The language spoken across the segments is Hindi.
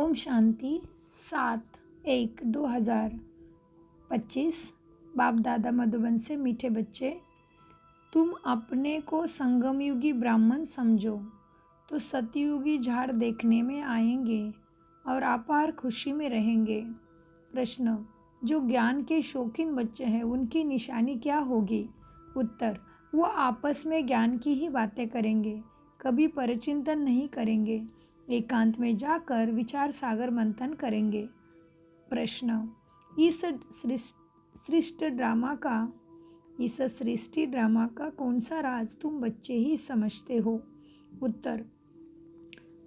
ओम शांति 7/1/2025। बाप दादा मधुबन से मीठे बच्चे, तुम अपने को संगमयुगी ब्राह्मण समझो तो सतयुगी झाड़ देखने में आएंगे और अपार खुशी में रहेंगे। प्रश्न, जो ज्ञान के शौकीन बच्चे हैं उनकी निशानी क्या होगी? उत्तर, वो आपस में ज्ञान की ही बातें करेंगे, कभी परचिंतन नहीं करेंगे, एकांत में जाकर विचार सागर मंथन करेंगे। प्रश्न, इस सृष्टि ड्रामा का कौन सा राज तुम बच्चे ही समझते हो? उत्तर,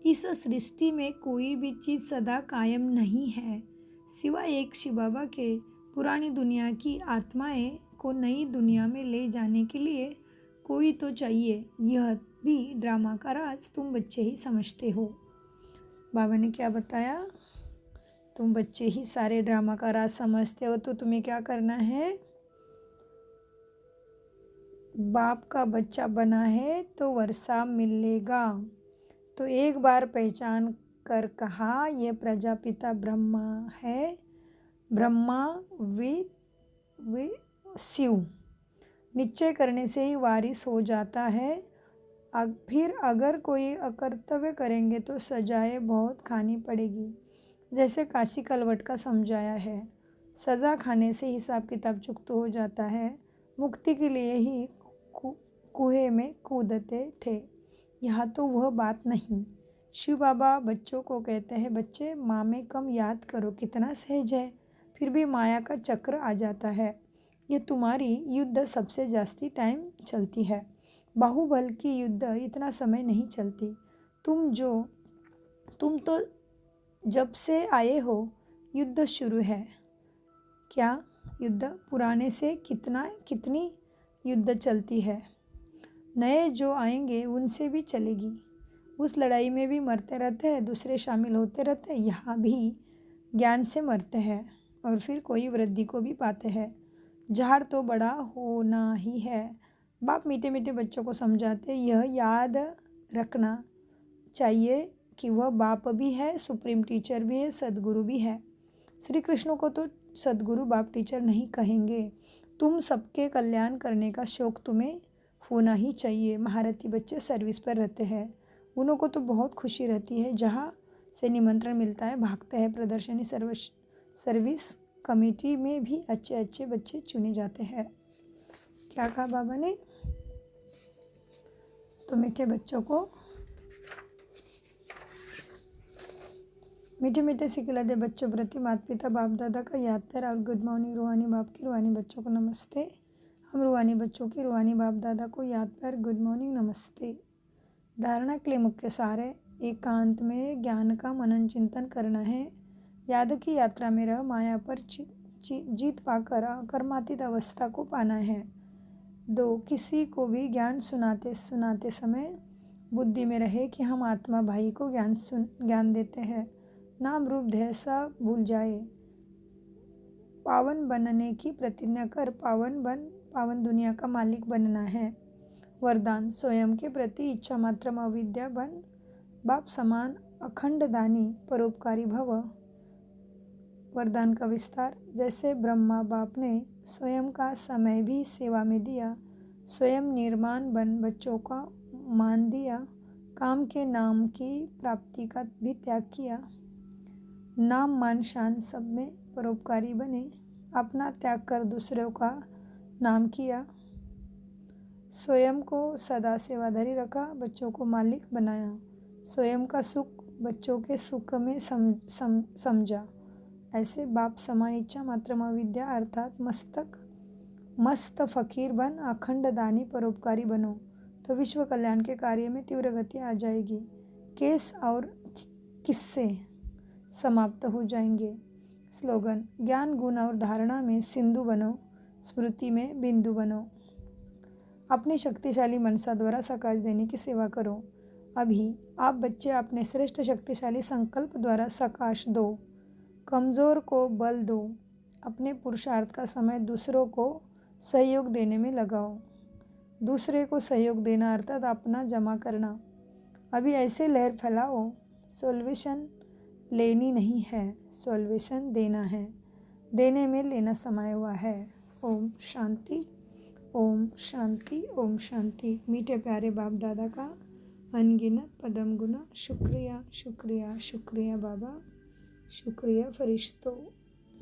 इस सृष्टि में कोई भी चीज सदा कायम नहीं है, सिवाय एक शिव बाबा के। पुरानी दुनिया की आत्माएं को नई दुनिया में ले जाने के लिए कोई तो चाहिए। यह भी ड्रामा का राज तुम बच्चे ही समझते हो। बाबा ने क्या बताया? तुम बच्चे ही सारे ड्रामा का राज समझते हो, तो तुम्हें क्या करना है? बाप का बच्चा बना है तो वर्षा मिलेगा। तो एक बार पहचान कर कहा, ये प्रजापिता ब्रह्मा है, ब्रह्मा वे शिव। निश्चय करने से ही वारिस हो जाता है। फिर अगर कोई अकर्तव्य करेंगे तो सजाएं बहुत खानी पड़ेगी। जैसे काशी कलवट का समझाया है, सज़ा खाने से हिसाब किताब चुकता हो जाता है। मुक्ति के लिए ही कुएं में कूदते थे, यहाँ तो वह बात नहीं। शिव बाबा बच्चों को कहते हैं, बच्चे माँ में कम याद करो, कितना सहज है। फिर भी माया का चक्र आ जाता है। ये तुम्हारी युद्ध सबसे जास्ती टाइम चलती है, बाहुबल की युद्ध इतना समय नहीं चलती। तुम तो जब से आए हो युद्ध शुरू है। क्या युद्ध? पुराने से कितनी युद्ध चलती है। नए जो आएंगे उनसे भी चलेगी। उस लड़ाई में भी मरते रहते हैं, दूसरे शामिल होते रहते हैं। यहाँ भी ज्ञान से मरते हैं और फिर कोई वृद्धि को भी पाते हैं। झाड़ तो बड़ा होना ही है। बाप मीठे मीठे बच्चों को समझाते, यह याद रखना चाहिए कि वह बाप भी है, सुप्रीम टीचर भी है, सदगुरु भी है। श्री कृष्ण को तो सदगुरु बाप टीचर नहीं कहेंगे। तुम सबके कल्याण करने का शौक तुम्हें होना ही चाहिए। महारथी बच्चे सर्विस पर रहते हैं, उन्हों को तो बहुत खुशी रहती है। जहाँ से निमंत्रण मिलता है भागते हैं। प्रदर्शनी सर्विस कमेटी में भी अच्छे अच्छे बच्चे चुने जाते हैं। क्या कहा बाबा ने? तो मीठे बच्चों को मीठे मीठे सिखला दे बच्चों प्रति माता पिता बाप दादा का याद प्यार और गुड मॉर्निंग। रूहानी बाप की रूहानी बच्चों को नमस्ते। हम रूहानी बच्चों की रूहानी बाप दादा को याद प्यार गुड मॉर्निंग नमस्ते। धारणा के लिए मुख्य सार है, एकांत में ज्ञान का मनन चिंतन करना है। याद की यात्रा में रह माया पर जीत पाकर कर्मातीत अवस्था को पाना है। 2, किसी को भी ज्ञान सुनाते समय बुद्धि में रहे कि हम आत्मा भाई को ज्ञान देते हैं। नाम रूप देह सब भूल जाए। पावन बनने की प्रतिज्ञा कर पावन दुनिया का मालिक बनना है। वरदान, स्वयं के प्रति इच्छा मात्र अविद्या बन, बाप समान अखंड दानी परोपकारी भव। वरदान का विस्तार, जैसे ब्रह्मा बाप ने स्वयं का समय भी सेवा में दिया, स्वयं निर्माण बन बच्चों का मान दिया, काम के नाम की प्राप्ति का भी त्याग किया, नाम मान शान सब में परोपकारी बने, अपना त्याग कर दूसरों का नाम किया, स्वयं को सदा सेवाधारी रखा, बच्चों को मालिक बनाया, स्वयं का सुख बच्चों के सुख में समझा। ऐसे बाप समान इच्छा मात्र अविद्या अर्थात मस्त फकीर बन अखंड दानी परोपकारी बनो, तो विश्व कल्याण के कार्य में तीव्र गति आ जाएगी। केस और किस्से समाप्त हो जाएंगे। स्लोगन, ज्ञान गुण और धारणा में सिंधु बनो, स्मृति में बिंदु बनो। अपनी शक्तिशाली मनसा द्वारा सकाश देने की सेवा करो। अभी आप बच्चे अपने श्रेष्ठ शक्तिशाली संकल्प द्वारा सकाश दो, कमज़ोर को बल दो, अपने पुरुषार्थ का समय दूसरों को सहयोग देने में लगाओ। दूसरे को सहयोग देना अर्थात अपना जमा करना। अभी ऐसे लहर फैलाओ, सॉल्यूशन लेनी नहीं है, सॉल्वेशन देना है। देने में लेना समाया हुआ है। ओम शांति, ओम शांति, ओम शांति। मीठे प्यारे बाप दादा का अनगिनत पदम गुना शुक्रिया, शुक्रिया, शुक्रिया बाबा, शुक्रिया फरिश्तों।